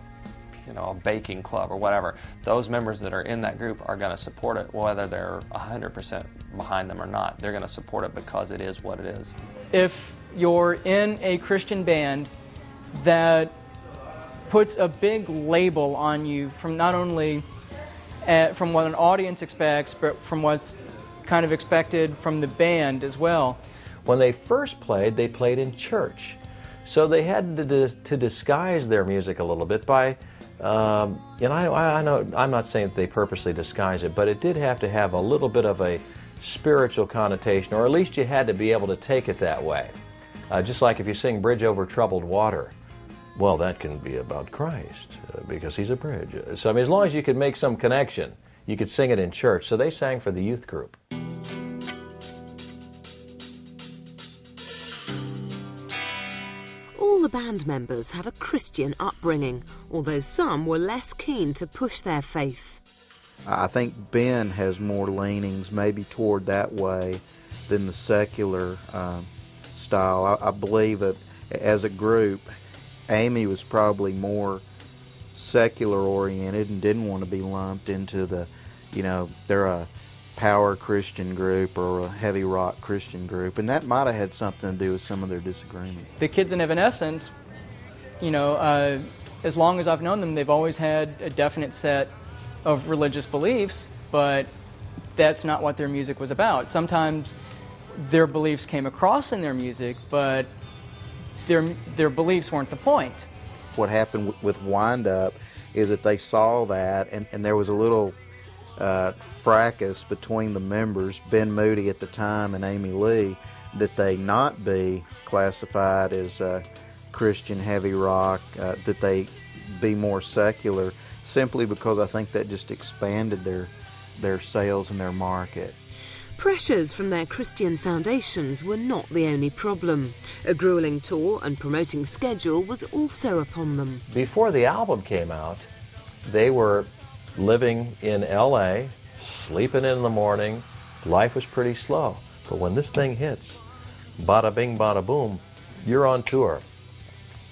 baking club or whatever, those members that are in that group are going to support it, whether they're 100% behind them or not. They're going to support it because it is what it is. If you're in a Christian band that puts a big label on you from not only from what an audience expects, but from what's kind of expected from the band as well. When they first played, they played in church. So they had to disguise their music a little bit by, I know I'm not saying that they purposely disguise it, but it did have to have a little bit of a spiritual connotation, or at least you had to be able to take it that way. Just like if you sing Bridge Over Troubled Water, well, that can be about Christ because he's a bridge. So, I mean, as long as you could make some connection, you could sing it in church. So they sang for the youth group. All the band members had a Christian upbringing, although some were less keen to push their faith. I think Ben has more leanings maybe toward that way than the secular style. I believe that as a group, Amy was probably more secular oriented and didn't want to be lumped into the, they're a power Christian group or a heavy rock Christian group, and that might have had something to do with some of their disagreement. The kids in Evanescence, as long as I've known them, they've always had a definite set of religious beliefs, but that's not what their music was about. Sometimes their beliefs came across in their music, but their beliefs weren't the point. What happened with Wind Up is that they saw that, and there was a little fracas between the members, Ben Moody at the time and Amy Lee. that they not be classified as Christian heavy rock, that they be more secular, simply because I think that just expanded their sales and their market. Pressures from their Christian foundations were not the only problem. A grueling tour and promoting schedule was also upon them. Before the album came out, they were living in LA, sleeping in the morning. Life was pretty slow. But when this thing hits, bada bing, bada boom, you're on tour.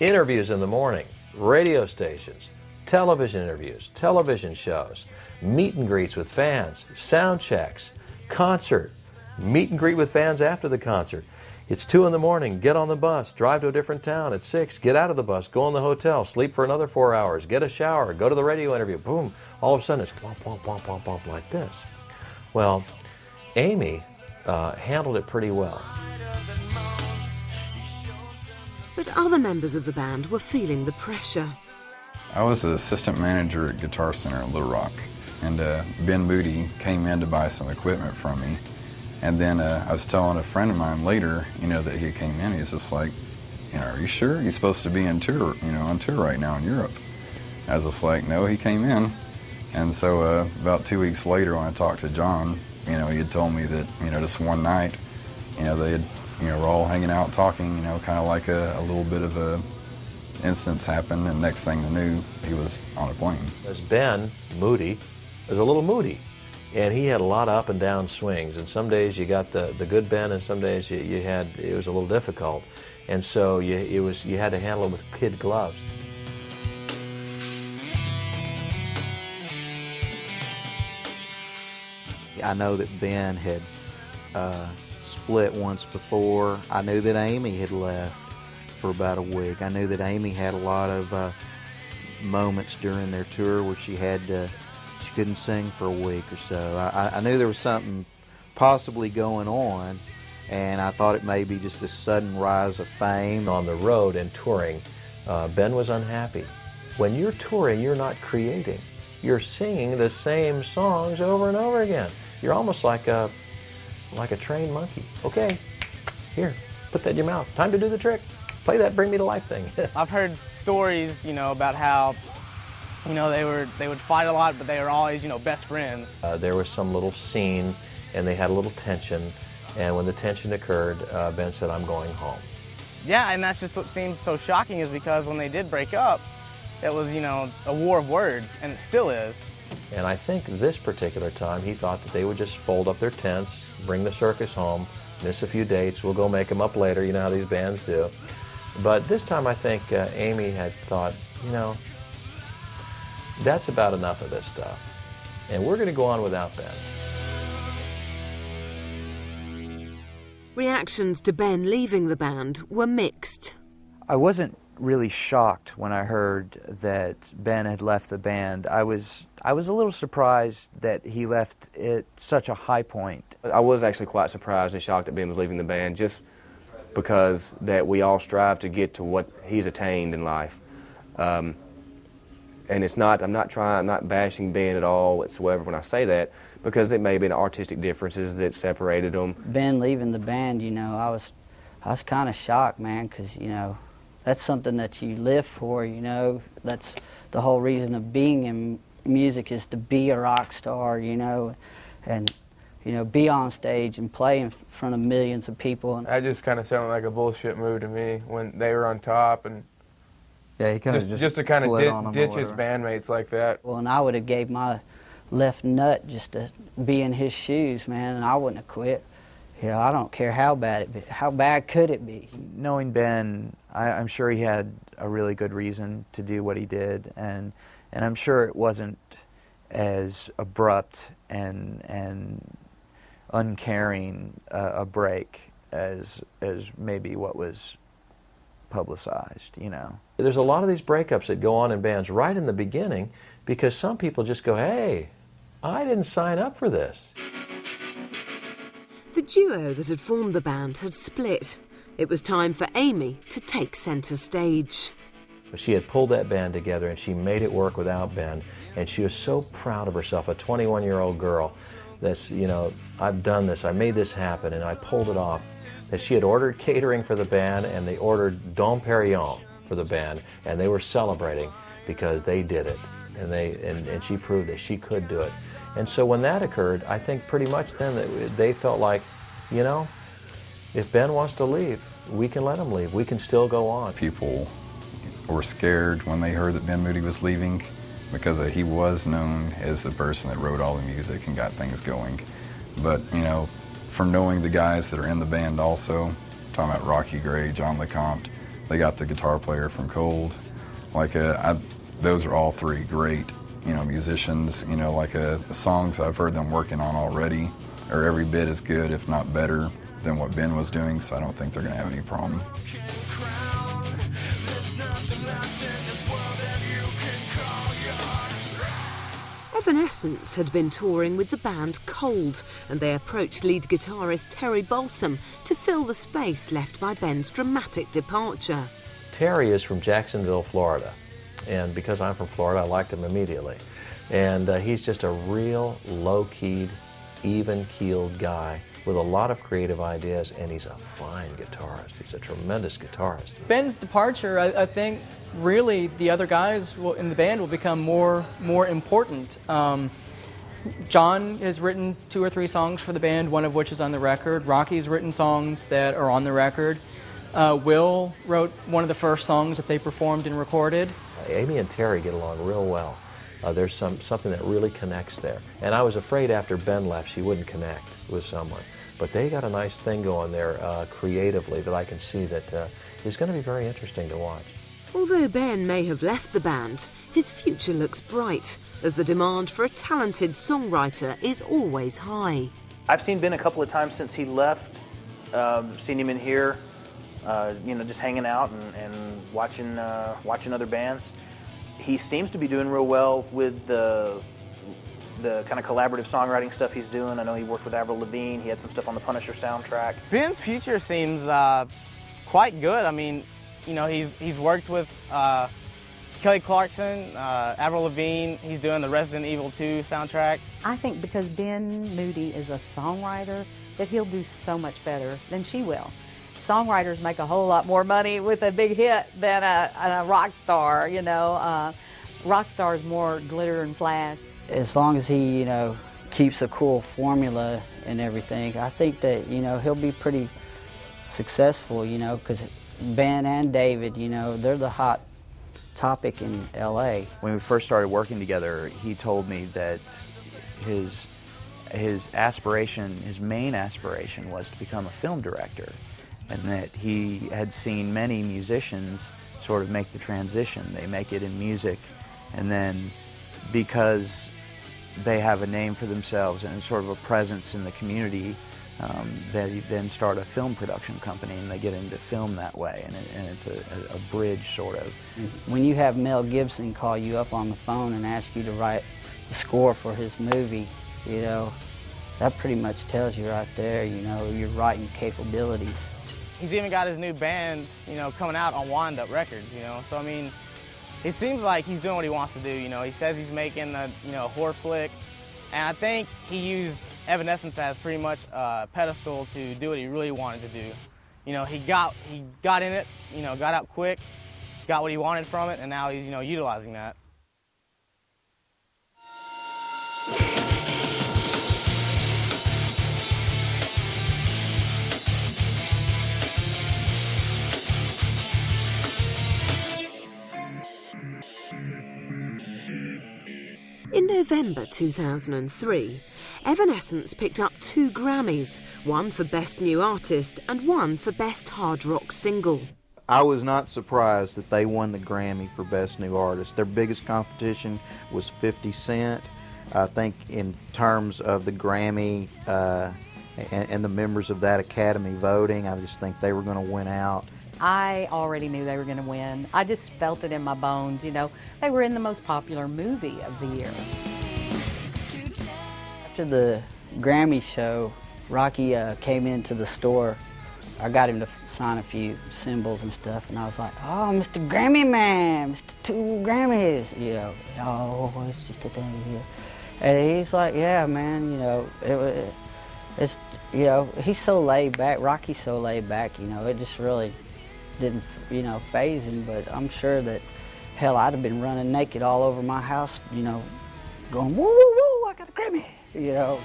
Interviews in the morning, radio stations, television interviews, television shows, meet and greets with fans, sound checks, concert, meet and greet with fans after the concert. It's 2 in the morning, get on the bus, drive to a different town at 6, get out of the bus, go in the hotel, sleep for another 4 hours, get a shower, go to the radio interview, boom, all of a sudden it's womp, womp, womp, womp, womp like this. Well, Amy handled it pretty well. But other members of the band were feeling the pressure. I was the assistant manager at Guitar Center in Little Rock, and Ben Moody came in to buy some equipment from me. And then I was telling a friend of mine later, that he came in. He's just like, are you sure? He's supposed to be on tour right now in Europe. I was just like, no, he came in. And so about 2 weeks later, when I talked to John, he had told me that, just one night, they had, were all hanging out talking, kind of like a little bit of a instance happened, and next thing I knew, he was on a plane. As Ben Moody was a little moody, and he had a lot of up and down swings, and some days you got the good Ben, and some days it was a little difficult, and so you had to handle it with kid gloves. I know that Ben had split once before. I knew that Amy had left for about a week. I knew that Amy had a lot of moments during their tour where she couldn't sing for a week or so. I knew there was something possibly going on, and I thought it may be just this sudden rise of fame. On the road and touring, Ben was unhappy. When you're touring, you're not creating. You're singing the same songs over and over again. You're almost like a trained monkey. Okay, here, put that in your mouth. Time to do the trick. Play that bring me to life thing. I've heard stories, about how, they would fight a lot, but they were always, best friends. There was some little scene, and they had a little tension, and when the tension occurred, Ben said, "I'm going home." Yeah, and that's just what seems so shocking, is because when they did break up, it was, a war of words, and it still is. And I think this particular time, he thought that they would just fold up their tents, bring the circus home, miss a few dates, we'll go make them up later, you know how these bands do. But this time I think Amy had thought, that's about enough of this stuff. And we're going to go on without Ben. Reactions to Ben leaving the band were mixed. I wasn't really shocked when I heard that Ben had left the band. I was a little surprised that he left at such a high point. I was actually quite surprised and shocked that Ben was leaving the band, just because that we all strive to get to what he's attained in life. And it's not, I'm not bashing Ben at all whatsoever when I say that, because it may have been artistic differences that separated them. Ben leaving the band, I was kind of shocked, man, because, that's something that you live for, That's the whole reason of being in music, is to be a rock star, and, be on stage and play in front of millions of people. That just kind of sounded like a bullshit move to me when they were on top, and yeah, he kind of just to kind of ditch his bandmates like that. Well, and I would have gave my left nut just to be in his shoes, man, and I wouldn't have quit. I don't care how bad could it be? Knowing Ben, I'm sure he had a really good reason to do what he did, and I'm sure it wasn't as abrupt and uncaring a break as maybe what was publicized, There's a lot of these breakups that go on in bands right in the beginning, because some people just go, hey, I didn't sign up for this. The duo that had formed the band had split. It was time for Amy to take centre stage. She had pulled that band together, and she made it work without Ben, and she was so proud of herself, a 21-year-old girl that's, I've done this, I made this happen, and I pulled it off. that she had ordered catering for the band, and they ordered Dom Perignon for the band, and they were celebrating because they did it, and she proved that she could do it. And so when that occurred, I think pretty much then they felt like, you know, if Ben wants to leave, we can let him leave. We can still go on. People were scared when they heard that Ben Moody was leaving, because he was known as the person that wrote all the music and got things going. But, you know, from knowing the guys that are in the band also, talking about Rocky Gray, John LeCompte, they got the guitar player from Cold. Like, those are all three great, you know, musicians. You know, like the songs I've heard them working on already are every bit as good, if not better, than what Ben was doing, so I don't think they're going to have any problem. Evanescence had been touring with the band Cold, and they approached lead guitarist Terry Balsam to fill the space left by Ben's dramatic departure. Terry is from Jacksonville, Florida, and because I'm from Florida, I liked him immediately. And he's just a real low-keyed, even-keeled guy with a lot of creative ideas, and he's a fine guitarist. He's a tremendous guitarist. Ben's departure, I think, really the other guys in the band will become more important. John has written 2 or 3 songs for the band, one of which is on the record. Rocky's written songs that are on the record. Will wrote one of the first songs that they performed and recorded. Amy and Terry get along real well. There's something that really connects there. And I was afraid after Ben left she wouldn't connect with someone. But they got a nice thing going there creatively that I can see that is going to be very interesting to watch. Although Ben may have left the band, his future looks bright, as the demand for a talented songwriter is always high. I've seen Ben a couple of times since he left, seen him in here, you know, just hanging out and watching other bands. He seems to be doing real well with the kind of collaborative songwriting stuff he's doing. I know he worked with Avril Lavigne. He had some stuff on the Punisher soundtrack. Ben's future seems quite good. I mean, you know, he's worked with Kelly Clarkson, Avril Lavigne. He's doing the Resident Evil 2 soundtrack. I think because Ben Moody is a songwriter, that he'll do so much better than she will. Songwriters make a whole lot more money with a big hit than a rock star, you know. Rock star is more glitter and flash. As long as he, you know, keeps a cool formula and everything, I think that, you know, he'll be pretty successful, you know, because Ben and David, you know, they're the hot topic in LA. When we first started working together, he told me that his aspiration, his main aspiration, was to become a film director, and that he had seen many musicians sort of make the transition. They make it in music, and then because they have a name for themselves and sort of a presence in the community, they then start a film production company and they get into film that way, and it's a bridge sort of. When you have Mel Gibson call you up on the phone and ask you to write the score for his movie, you know, that pretty much tells you right there, you know, your writing capabilities. He's even got his new band, you know, coming out on Wind Up Records, you know, so I mean, it seems like he's doing what he wants to do, you know. He says he's making a, you know, horror flick, and I think he used Evanescence as pretty much a pedestal to do what he really wanted to do. You know, he got in it, you know, got out quick, got what he wanted from it, and now he's, you know, utilizing that. In November 2003, Evanescence picked up 2 Grammys, one for Best New Artist and one for Best Hard Rock Single. I was not surprised that they won the Grammy for Best New Artist. Their biggest competition was 50 Cent. I think in terms of the Grammy and the members of that Academy voting, I just think they were going to win out. I already knew they were going to win. I just felt it in my bones, you know. They were in the most popular movie of the year. After the Grammy show, Rocky came into the store. I got him to sign a few symbols and stuff, and I was like, "Oh, Mr. Grammy Man, Mr. 2 Grammys," you know. "Oh, it's just a thing here." And he's like, "Yeah, man, you know, It's, you know, he's so laid back, Rocky's so laid back, you know, it just really didn't, you know, faze him, but I'm sure that, hell, I'd have been running naked all over my house, you know, going, woo, woo, woo, I got a Grammy, you know.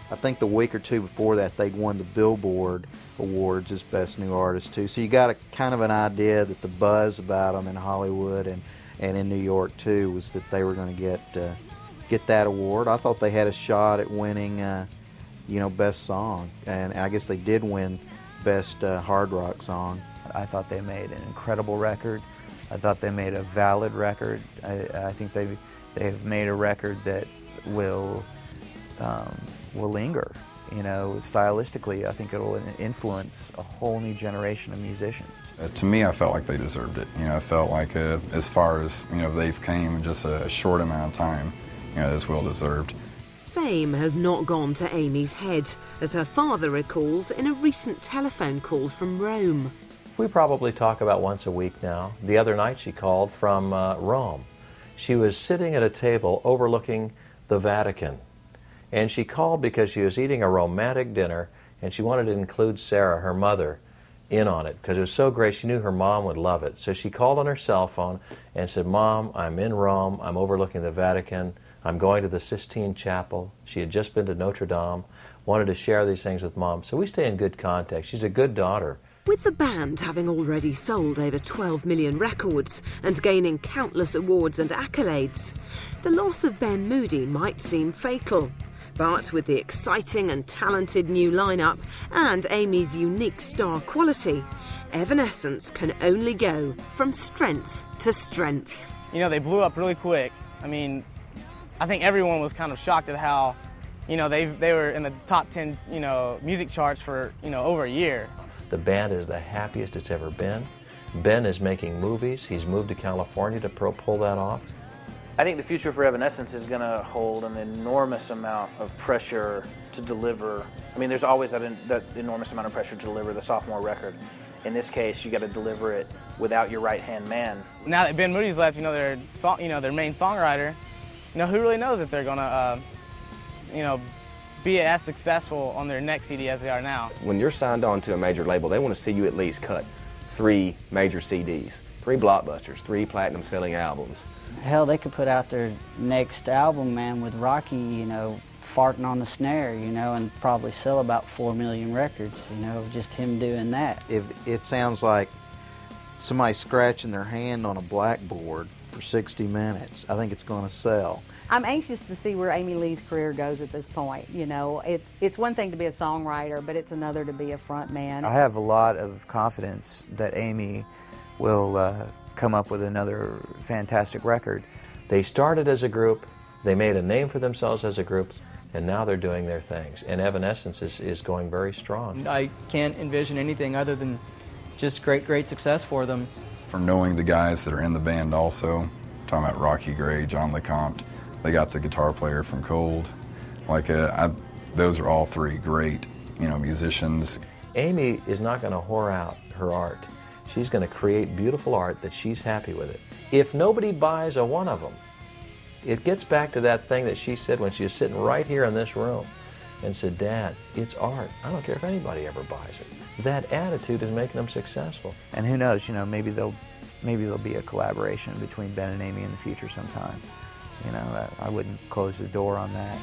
I think the week or two before that, they'd won the Billboard Awards as Best New Artist, too. So you got a kind of an idea that the buzz about them in Hollywood and in New York, too, was that they were going to get that award. I thought they had a shot at winning, you know, Best Song. And I guess they did win Best Hard Rock Song. I thought they made an incredible record. I thought they made a valid record. I think they've made a record that will linger. You know, stylistically, I think it'll influence a whole new generation of musicians. To me, I felt like they deserved it. You know, I felt like as far as, you know, they've came in just a short amount of time, you know, it's well deserved. Fame has not gone to Amy's head, as her father recalls in a recent telephone call from Rome. We probably talk about once a week now. The other night she called from Rome. She was sitting at a table overlooking the Vatican. And she called because she was eating a romantic dinner and she wanted to include Sarah, her mother, in on it because it was so great. She knew her mom would love it. So she called on her cell phone and said, "Mom, I'm in Rome. I'm overlooking the Vatican. I'm going to the Sistine Chapel." She had just been to Notre Dame, wanted to share these things with Mom. So we stay in good contact. She's a good daughter. With the band having already sold over 12 million records and gaining countless awards and accolades, the loss of Ben Moody might seem fatal. But with the exciting and talented new lineup and Amy's unique star quality, Evanescence can only go from strength to strength. You know, they blew up really quick. I mean, I think everyone was kind of shocked at how, you know, they were in the top 10, you know, music charts for, you know, over a year. The band is the happiest it's ever been. Ben is making movies. He's moved to California to pull that off. I think the future for Evanescence is going to hold an enormous amount of pressure to deliver. I mean, there's always that enormous amount of pressure to deliver the sophomore record. In this case, you got to deliver it without your right-hand man. Now that Ben Moody's left, you know, their main songwriter, you know, who really knows if they're going to, you know, be as successful on their next CD as they are now. When you're signed on to a major label, they want to see you at least cut 3 major CDs, 3 blockbusters, 3 platinum-selling albums. Hell, they could put out their next album, man, with Rocky, you know, farting on the snare, you know, and probably sell about 4 million records, you know, just him doing that. If it sounds like somebody scratching their hand on a blackboard for 60 minutes, I think it's going to sell. I'm anxious to see where Amy Lee's career goes at this point. You know, it's one thing to be a songwriter, but it's another to be a front man. I have a lot of confidence that Amy will come up with another fantastic record. They started as a group, they made a name for themselves as a group, and now they're doing their things. And Evanescence is going very strong. I can't envision anything other than just great success for them. From knowing the guys that are in the band also, talking about Rocky Gray, John LeCompte, they got the guitar player from Cold. Like, those are all 3 great, you know, musicians. Amy is not going to whore out her art. She's going to create beautiful art that she's happy with it. If nobody buys a one of them, it gets back to that thing that she said when she was sitting right here in this room and said, "Dad, it's art. I don't care if anybody ever buys it." That attitude is making them successful. And who knows, you know, maybe there'll be a collaboration between Ben and Amy in the future sometime. You know, I wouldn't close the door on that.